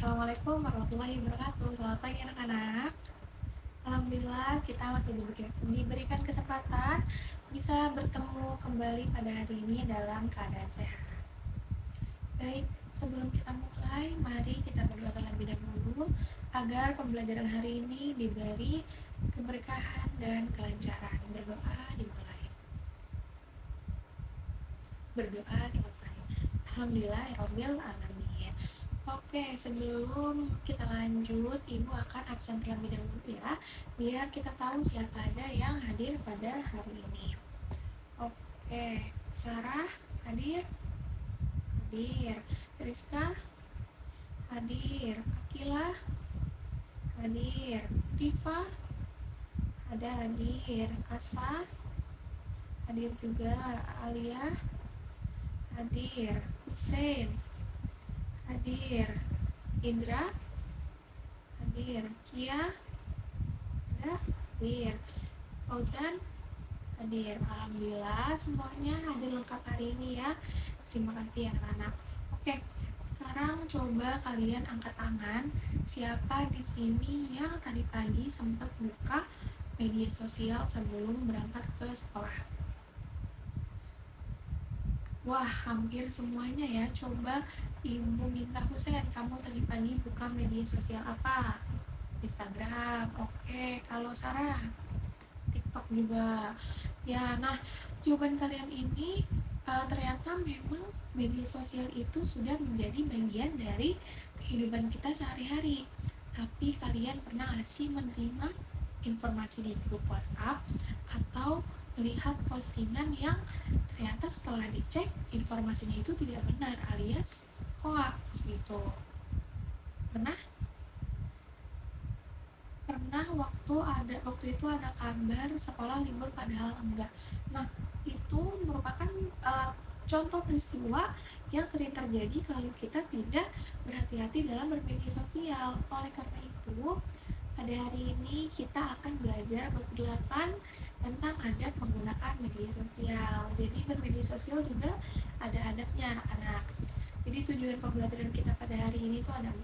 Assalamualaikum warahmatullahi wabarakatuh. Selamat pagi anak-anak. Alhamdulillah kita masih diberikan kesempatan bisa bertemu kembali pada hari ini dalam keadaan sehat. Baik, sebelum kita mulai, mari kita berdoa terlebih dahulu agar pembelajaran hari ini diberi keberkahan dan kelancaran. Berdoa dimulai. Berdoa selesai. Alhamdulillahirabbil alamin. Oke, sebelum kita lanjut, Ibu akan absen terlebih dahulu ya, biar kita tahu siapa ada yang hadir pada hari ini. Oke, Sarah hadir? Hadir. Rizka? Hadir. Akila? Hadir. Rifa? Ada hadir. Asa? Hadir juga. Alia? Hadir. Hussein? Hadir. Indra? Hadir. Kia? Ada? Hadir. Fauzan? Hadir. Alhamdulillah semuanya hadir lengkap hari ini ya. Terima kasih anak-anak. Oke, sekarang coba kalian angkat tangan. Siapa di sini yang tadi pagi sempat buka media sosial sebelum berangkat ke sekolah? Wah, hampir semuanya ya. Coba Ibu minta Husein, kamu tadi pagi buka media sosial apa? Instagram. Oke, kalau Sarah TikTok juga. Ya, nah, jawaban kalian ini ternyata memang media sosial itu sudah menjadi bagian dari kehidupan kita sehari-hari. Tapi kalian pernah nggak sih menerima informasi di grup WhatsApp atau melihat postingan yang ternyata setelah dicek informasinya itu tidak benar alias hoax gitu? Pernah waktu itu ada kabar sekolah libur padahal enggak. Nah, itu merupakan contoh peristiwa yang sering terjadi kalau kita tidak berhati-hati dalam bermedia sosial. Oleh karena itu, pada hari ini kita akan belajar bab 8 tentang adab menggunakan media sosial. Jadi bermedia sosial juga ada adabnya anak-anak. Jadi tujuan pembelajaran kita pada hari ini itu ada 4.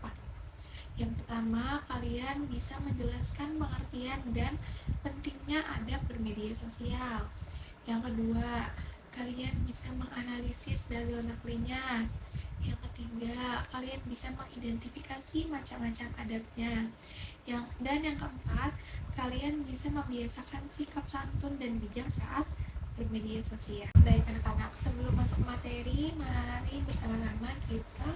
Yang pertama, kalian bisa menjelaskan pengertian dan pentingnya adab bermedia sosial. Yang kedua, kalian bisa menganalisis dalil naklinya. Yang ketiga, kalian bisa mengidentifikasi macam-macam adabnya. Dan yang keempat, kalian bisa membiasakan sikap santun dan bijak saat bermedia sosial. Baik anak-anak, sebelum masuk materi, mari bersama-sama kita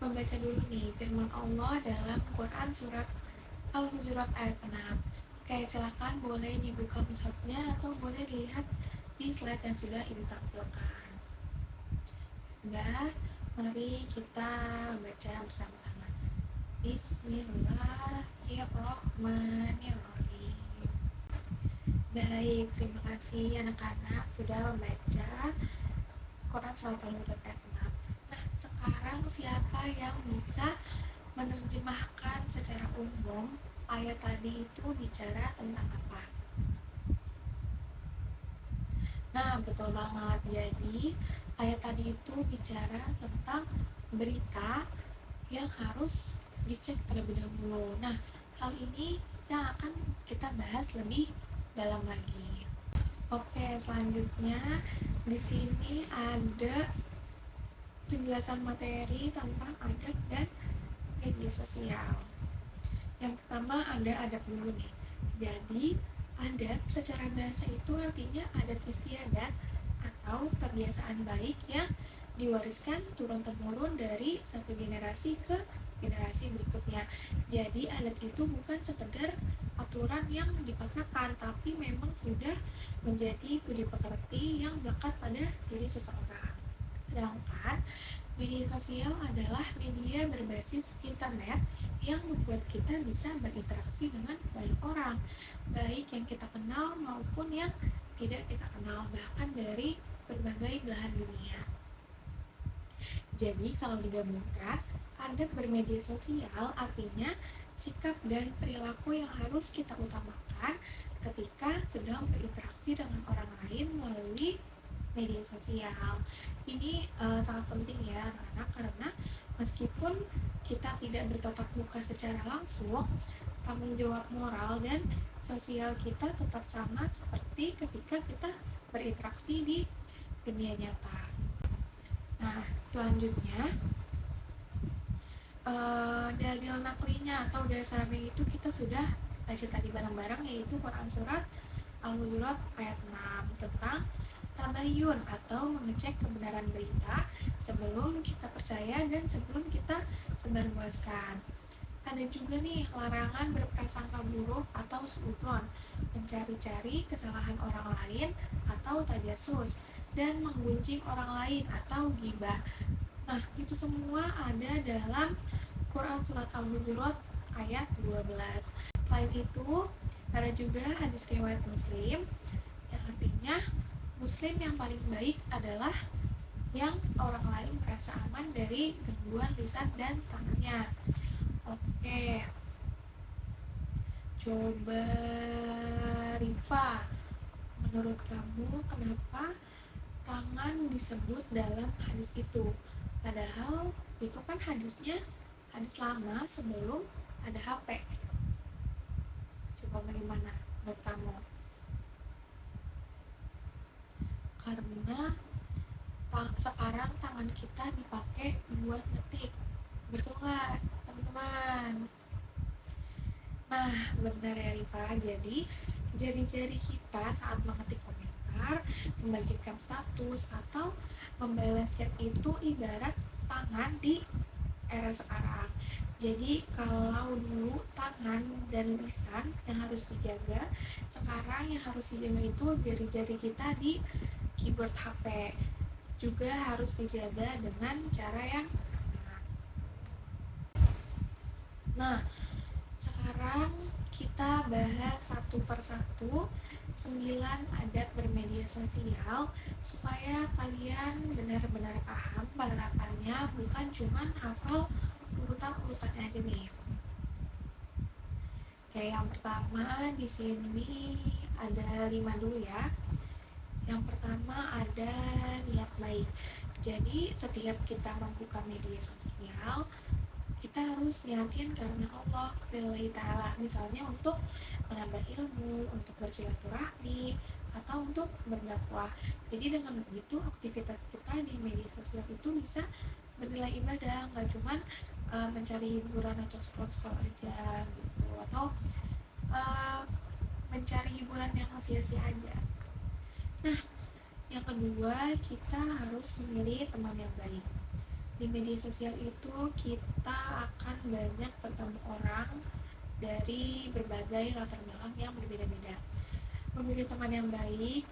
membaca dulu nih firman Allah dalam Quran surat Al-Hujurat ayat 6. Oke, silakan boleh dibuka mushafnya atau boleh dilihat di slide yang sudah Ibu tampilkan. Sudah, mari kita baca bersama-sama. Bismillahirrahmanirrahim. Baik, terima kasih anak-anak sudah membaca Quran surat Al-Hujurat ayat 6. Nah, sekarang siapa yang bisa menerjemahkan secara umum ayat tadi itu bicara tentang apa? Nah, betul banget. Jadi, ayat tadi itu bicara tentang berita yang harus dicek terlebih dahulu. Nah, hal ini yang akan kita bahas lebih dalam lagi. Oke, selanjutnya di sini ada penjelasan materi tentang adab dan media sosial. Yang pertama ada adab dulu nih. Jadi adab secara bahasa itu artinya adat istiadat atau kebiasaan baik yang diwariskan turun-temurun dari satu generasi ke generasi berikutnya. Jadi adat itu bukan sekedar aturan yang dipaksakan, tapi memang sudah menjadi budi pekerti yang melekat pada diri seseorang. Sedangkan media sosial adalah media berbasis internet yang membuat kita bisa berinteraksi dengan banyak orang, baik yang kita kenal maupun yang tidak kita kenal, bahkan dari berbagai belahan dunia. Jadi kalau digabungkan, adab bermedia sosial artinya sikap dan perilaku yang harus kita utamakan ketika sedang berinteraksi dengan orang lain melalui media sosial. Ini sangat penting ya anak-anak, karena meskipun kita tidak bertatap muka secara langsung, tanggung jawab moral dan sosial kita tetap sama seperti ketika kita berinteraksi di dunia nyata. Nah, selanjutnya dalil naklinya atau dasarnya itu kita sudah baca tadi bareng-bareng, yaitu Quran Surat Al-Hujurat ayat 6 tentang tabayun atau mengecek kebenaran berita sebelum kita percaya dan sebelum kita sebarluaskan. Ada juga nih larangan berprasangka buruk atau suudzon, mencari-cari kesalahan orang lain atau tajasus, dan menggunjing orang lain atau ghibah. Nah, itu semua ada dalam Quran Surat Al-Hujurat ayat 12. Selain itu, ada juga hadis riwayat Muslim yang artinya Muslim yang paling baik adalah yang orang lain merasa aman dari gangguan lisan dan tangannya. Oke, coba Rifa, menurut kamu kenapa tangan disebut dalam hadis itu? Padahal itu kan hadisnya hadis lama sebelum ada HP. Coba bagaimana menurut kamu? Karena sekarang tangan kita dipakai buat ngetik, betul nggak teman-teman? Nah, benar ya Rifa. Jadi jari-jari kita saat mengetik komentar, membagikan status, atau membalas chat itu ibarat tangan di era sekarang. Jadi kalau dulu tangan dan lisan yang harus dijaga, sekarang yang harus dijaga itu jari-jari kita di keyboard HP. Juga harus dijaga dengan cara yang sama. Nah, sekarang kita bahas satu persatu 9 adat bermedia sosial supaya kalian benar-benar paham penerapannya, bukan cuma hafal urutan-urutannya aja nih. Oke, yang pertama di sini ada 5 dulu ya. Yang pertama ada niat baik. Jadi setiap kita membuka media sosial, kita harus niatin karena Allah lillahi ta'ala, misalnya untuk menambah ilmu, untuk bersilaturahmi, atau untuk berdakwah. Jadi dengan begitu aktivitas kita di media sosial itu bisa bernilai ibadah, nggak cuman mencari hiburan atau scroll-scroll aja gitu, atau mencari hiburan yang sia-sia aja. Nah, yang kedua, kita harus memilih teman yang baik. Di media sosial itu kita akan banyak bertemu orang dari berbagai latar belakang yang berbeda-beda. Memilih teman yang baik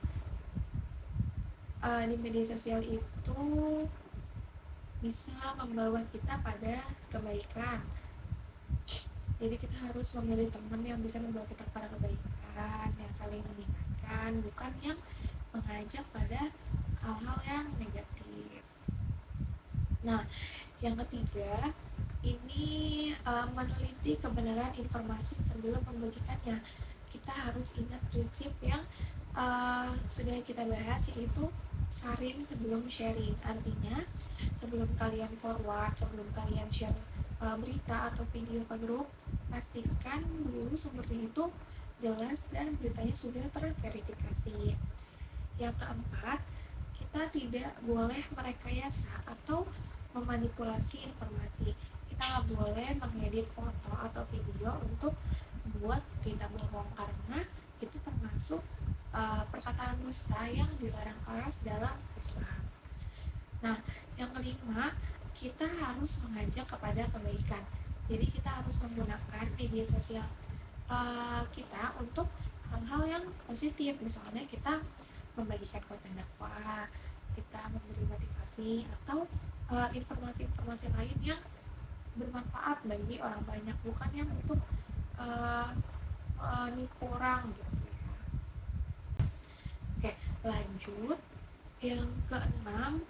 di media sosial itu bisa membawa kita pada kebaikan. Jadi kita harus memilih teman yang bisa membawa kita pada kebaikan, yang saling mengingatkan, bukan yang mengajak pada hal-hal yang negatif. Nah, yang ketiga, ini meneliti kebenaran informasi sebelum membagikannya. Kita harus ingat prinsip yang sudah kita bahas, yaitu sharing sebelum sharing. Artinya, sebelum kalian forward, sebelum kalian share berita atau video ke grup, pastikan dulu sumbernya itu jelas dan beritanya sudah terverifikasi. Yang keempat, kita tidak boleh merekayasa atau memanipulasi informasi. Kita nggak boleh mengedit foto atau video untuk membuat berita bohong, karena itu termasuk perkataan dusta yang dilarang keras dalam Islam. Nah, yang kelima, kita harus mengajak kepada kebaikan. Jadi kita harus menggunakan media sosial kita untuk hal-hal yang positif. Misalnya kita membagikan konten dakwah, kita memberi motivasi, atau informasi-informasi lain yang bermanfaat bagi orang banyak, bukan yang untuk nipu orang gitu ya. Oke, lanjut. Yang keenam,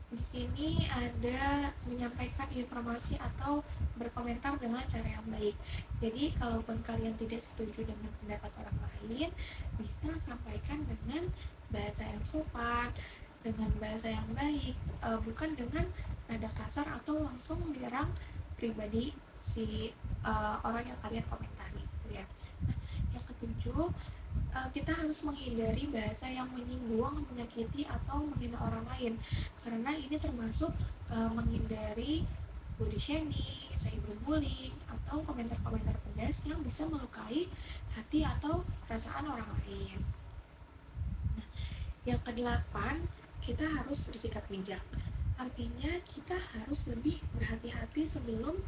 di sini ada menyampaikan informasi atau berkomentar dengan cara yang baik. Jadi kalaupun kalian tidak setuju dengan pendapat orang lain, bisa sampaikan dengan bahasa yang sopan, dengan bahasa yang baik, bukan dengan nada kasar atau langsung menyerang pribadi si orang yang kalian komentari gitu ya. Nah, yang ketujuh, kita harus menghindari bahasa yang menyinggung, menyakiti, atau menghina orang lain, karena ini termasuk menghindari body shaming, cyberbullying, atau komentar-komentar pedas yang bisa melukai hati atau perasaan orang lain. Nah, yang kedelapan, kita harus bersikap bijak. Artinya kita harus lebih berhati-hati sebelum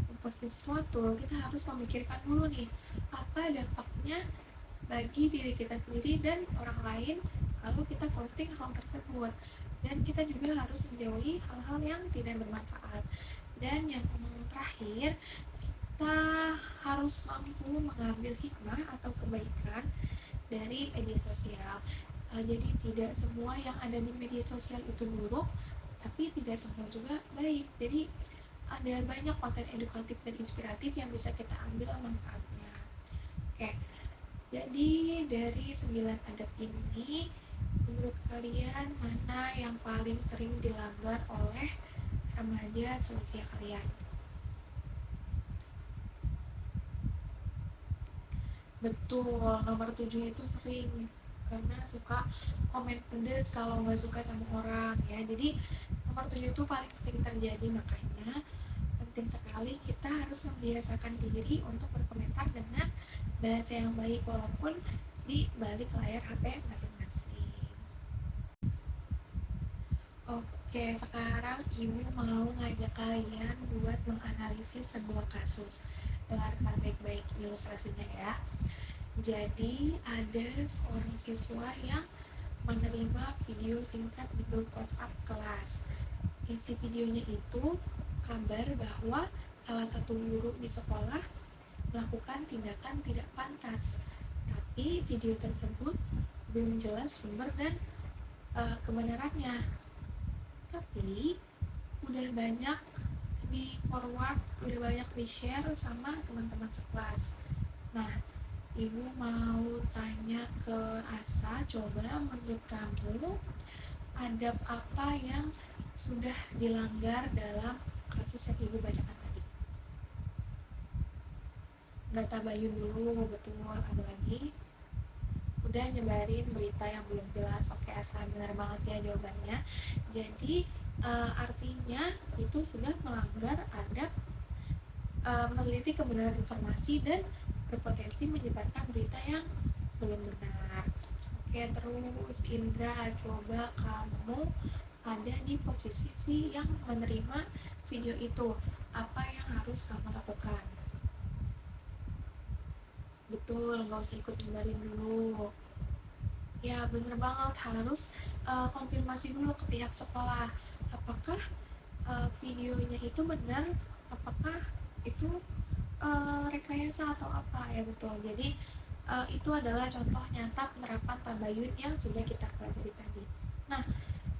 memposting sesuatu. Kita harus memikirkan dulu nih, apa dampaknya bagi diri kita sendiri dan orang lain kalau kita posting hal tersebut. Dan kita juga harus menjauhi hal-hal yang tidak bermanfaat. Dan yang terakhir, kita harus mampu mengambil hikmah atau kebaikan dari media sosial. Jadi tidak semua yang ada di media sosial itu buruk, tapi tidak semua juga baik. Jadi ada banyak konten edukatif dan inspiratif yang bisa kita ambil manfaatnya. Oke, jadi dari 9 adab ini, menurut kalian mana yang paling sering dilanggar oleh remaja seusia kalian? Betul, nomor 7 itu sering, karena suka komen pedes kalau nggak suka sama orang ya. Jadi nomor 7 itu paling sering terjadi, makanya penting sekali kita harus membiasakan diri untuk berkomentar dengan bahasa yang baik walaupun di balik layar HP masing-masing. Oke, sekarang Ibu mau ngajak kalian buat menganalisis sebuah kasus. Dengarkan baik-baik ilustrasinya ya. Jadi ada seorang siswa yang menerima video singkat di grup WhatsApp kelas. Isi videonya itu kabar bahwa salah satu guru di sekolah melakukan tindakan tidak pantas. Tapi video tersebut belum jelas sumber dan kebenarannya. Tapi udah banyak di forward, udah banyak di share sama teman-teman sekelas. Nah, Ibu mau tanya ke Asa, coba menurut kamu adab apa yang sudah dilanggar dalam kasus yang Ibu bacakan tadi? Nggak tabayun dulu, betul. Ada lagi? Udah nyebarin berita yang belum jelas. Oke Asa, benar banget ya jawabannya. Jadi artinya itu sudah melanggar adab meneliti kebenaran informasi dan berpotensi menyebarkan berita yang belum benar. Oke, terus Indra, coba kamu ada di posisi si yang menerima video itu, apa yang harus kamu lakukan? Betul, nggak usah ikut nyebarin dulu. Ya bener banget, harus konfirmasi dulu ke pihak sekolah, apakah videonya itu benar, apakah itu rekayasa atau apa ya. Betul, jadi itu adalah contoh nyata penerapan tabayun yang sudah kita pelajari tadi. Nah,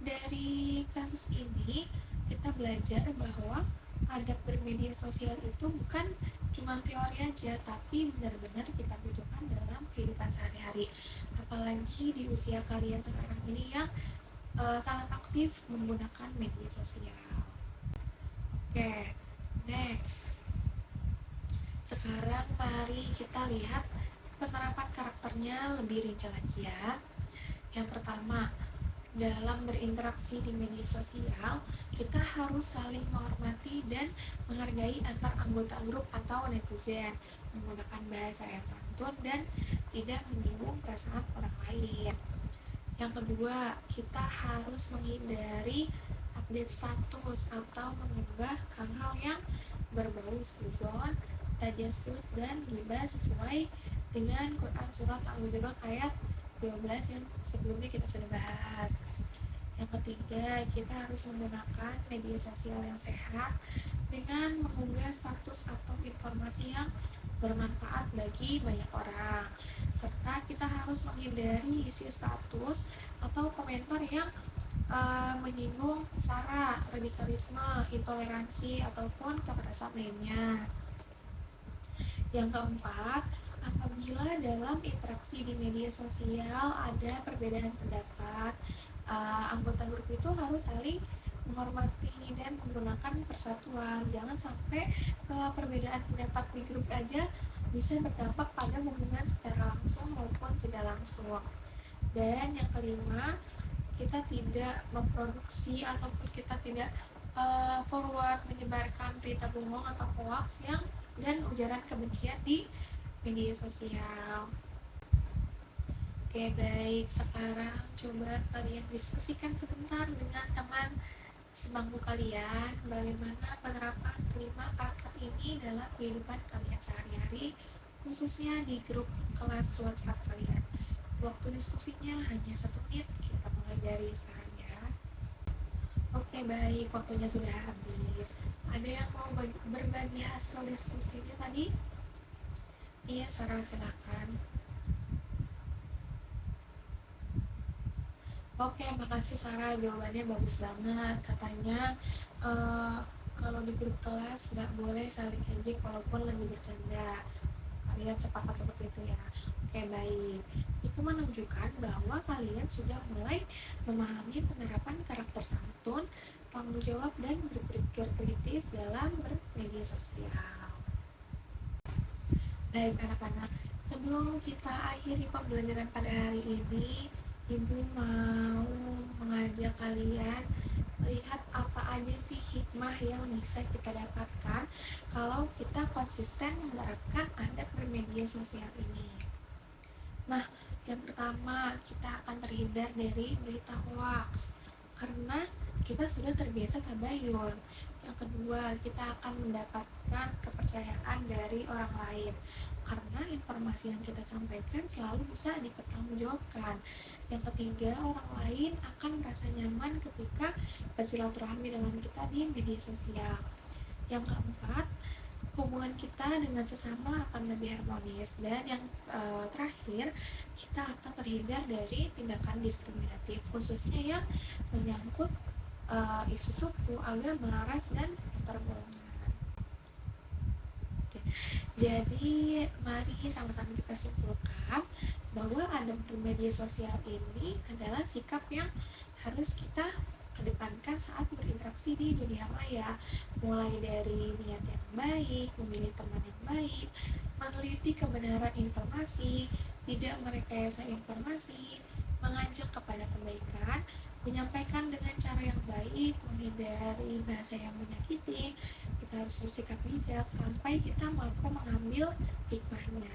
dari kasus ini kita belajar bahwa adab bermedia sosial itu bukan cuma teori aja, tapi benar-benar kita butuhkan dalam kehidupan sehari-hari, apalagi di usia kalian sekarang ini yang sangat aktif menggunakan media sosial. Oke, next. Sekarang mari kita lihat penerapan karakternya lebih rinci lagi ya. Yang pertama, dalam berinteraksi di media sosial, kita harus saling menghormati dan menghargai antar anggota grup atau netizen, menggunakan bahasa yang santun dan tidak menyinggung perasaan orang lain. Yang kedua, kita harus menghindari update status atau mengunggah hal-hal yang berbau suzon, tajasus, dan ghibah sesuai dengan Quran Surat Al-Hujurat ayat 12 yang sebelumnya kita sudah bahas. Yang ketiga, kita harus menggunakan media sosial yang sehat dengan mengunggah status atau informasi yang bermanfaat bagi banyak orang, serta kita harus menghindari isi status atau komentar yang menyinggung sara, radikalisme, intoleransi, ataupun kekerasan lainnya. Yang keempat, apabila dalam interaksi di media sosial ada perbedaan pendapat, anggota grup itu harus saling menghormati harmoni dan menggunakan persatuan. Jangan sampai perbedaan pendapat di grup aja bisa berdampak pada hubungan secara langsung maupun tidak langsung. Dan yang kelima, kita tidak memproduksi ataupun kita tidak forward menyebarkan berita bohong atau hoax yang dan ujaran kebencian di media sosial. Oke, baik. Sekarang coba kalian diskusikan sebentar dengan teman sebangku kalian bagaimana penerapan kelima karakter ini dalam kehidupan kalian sehari-hari, khususnya di grup kelas WhatsApp kalian. Waktu diskusinya hanya 1 menit, kita mulai dari sekarang ya. Oke, baik, waktunya sudah habis. Ada yang mau berbagi hasil diskusinya tadi? Iya, Sarah, silakan. Oke, makasih Sarah, jawabannya bagus banget. Katanya kalau di grup kelas nggak boleh saling ejek walaupun lagi bercanda. Kalian sepakat seperti itu ya. Oke, baik. Itu menunjukkan bahwa kalian sudah mulai memahami penerapan karakter santun, tanggung jawab, dan berpikir kritis dalam bermedia sosial. Baik anak-anak, sebelum kita akhiri pembelajaran pada hari ini, Ibu mau mengajak kalian melihat apa aja sih hikmah yang bisa kita dapatkan kalau kita konsisten menerapkan adab bermedia sosial ini. Nah, yang pertama, kita akan terhindar dari berita hoax karena kita sudah terbiasa tabayun. Yang kedua, kita akan mendapatkan kepercayaan dari orang lain karena informasi yang kita sampaikan selalu bisa dipertanggungjawabkan. Yang ketiga, orang lain akan merasa nyaman ketika bersilaturahmi dengan kita di media sosial. Yang keempat, hubungan kita dengan sesama akan lebih harmonis. Dan yang terakhir, kita akan terhindar dari tindakan diskriminatif, khususnya yang menyangkut isu suku, agama, ras, dan antar golongan. Jadi mari sama-sama kita simpulkan bahwa adab bermedia sosial ini adalah sikap yang harus kita kedepankan saat berinteraksi di dunia maya, mulai dari niat yang baik, memilih teman yang baik, meneliti kebenaran informasi, tidak merekayasa informasi, mengajak kepada kebaikan, menyampaikan dengan cara yang baik, menghindari bahasa yang menyakiti. Kita harus bersikap bijak sampai kita mampu mengambil hikmahnya.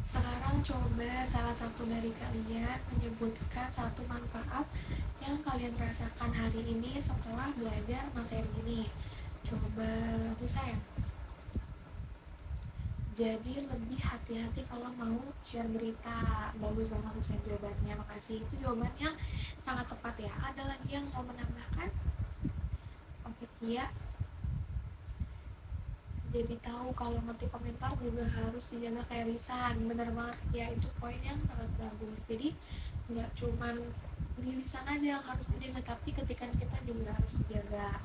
Sekarang coba salah satu dari kalian menyebutkan satu manfaat yang kalian rasakan hari ini setelah belajar materi ini. Coba Hussein. Jadi lebih hati-hati kalau mau share berita. Bagus banget Hussein jawabannya, makasih. Itu jawabannya sangat tepat ya. Ada lagi yang mau menambahkan? Oke, Kia. Jadi tahu kalau ngetik komentar juga harus dijaga kayak lisan. Bener banget ya, itu poin yang sangat bagus. Jadi nggak cuman di lisan aja yang harus dijaga, tapi ketikan kita juga harus dijaga.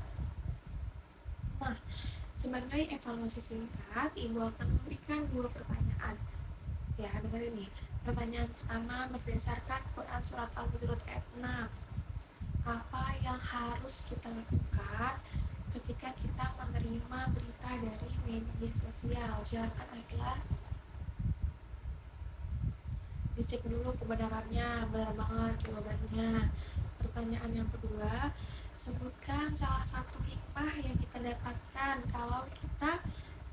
Nah, sebagai evaluasi singkat, Ibu akan memberikan 2 pertanyaan. Ya, dengerin nih. Pertanyaan pertama, berdasarkan Quran Surat Al-Hujrat ayat 6, apa yang harus kita lakukan ketika kita menerima berita dari media sosial? Silakan Akila. Dicek dulu kebenarannya, benar banget jawabannya. Pertanyaan yang kedua, sebutkan salah satu hikmah yang kita dapatkan kalau kita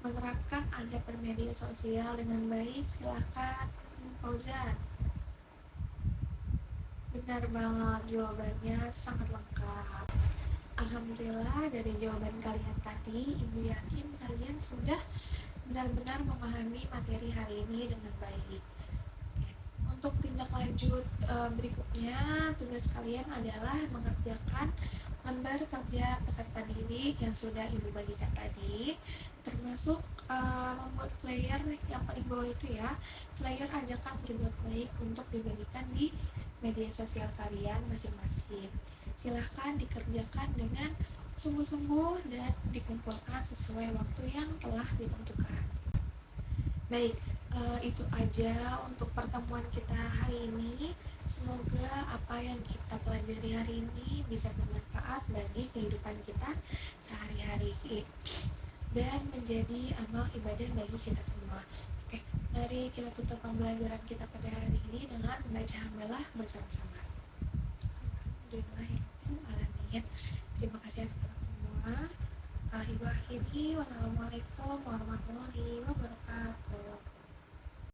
menerapkan adab bermedia sosial dengan baik. Silakan Fauzan. Benar banget, jawabannya sangat lengkap. Alhamdulillah dari jawaban kalian tadi, Ibu yakin kalian sudah benar-benar memahami materi hari ini dengan baik. Oke. Untuk tindak lanjut berikutnya, tugas kalian adalah mengerjakan lembar kerja peserta didik yang sudah Ibu bagikan tadi, termasuk membuat flyer yang paling bawah itu ya, flyer ajakan berbuat baik untuk dibagikan di media sosial kalian masing-masing. Silahkan dikerjakan dengan sungguh-sungguh dan dikumpulkan sesuai waktu yang telah ditentukan. Baik, itu aja untuk pertemuan kita hari ini. Semoga apa yang kita pelajari hari ini bisa bermanfaat bagi kehidupan kita sehari-hari dan menjadi amal ibadah bagi kita semua. Oke, mari kita tutup pembelajaran kita pada hari ini dengan membaca hamdalah bersama-sama. Alhamdulillahirrahmanirrahim. Terima kasih anak-anak semua. Ibu akhiri, wassalamualaikum warahmatullahi wabarakatuh.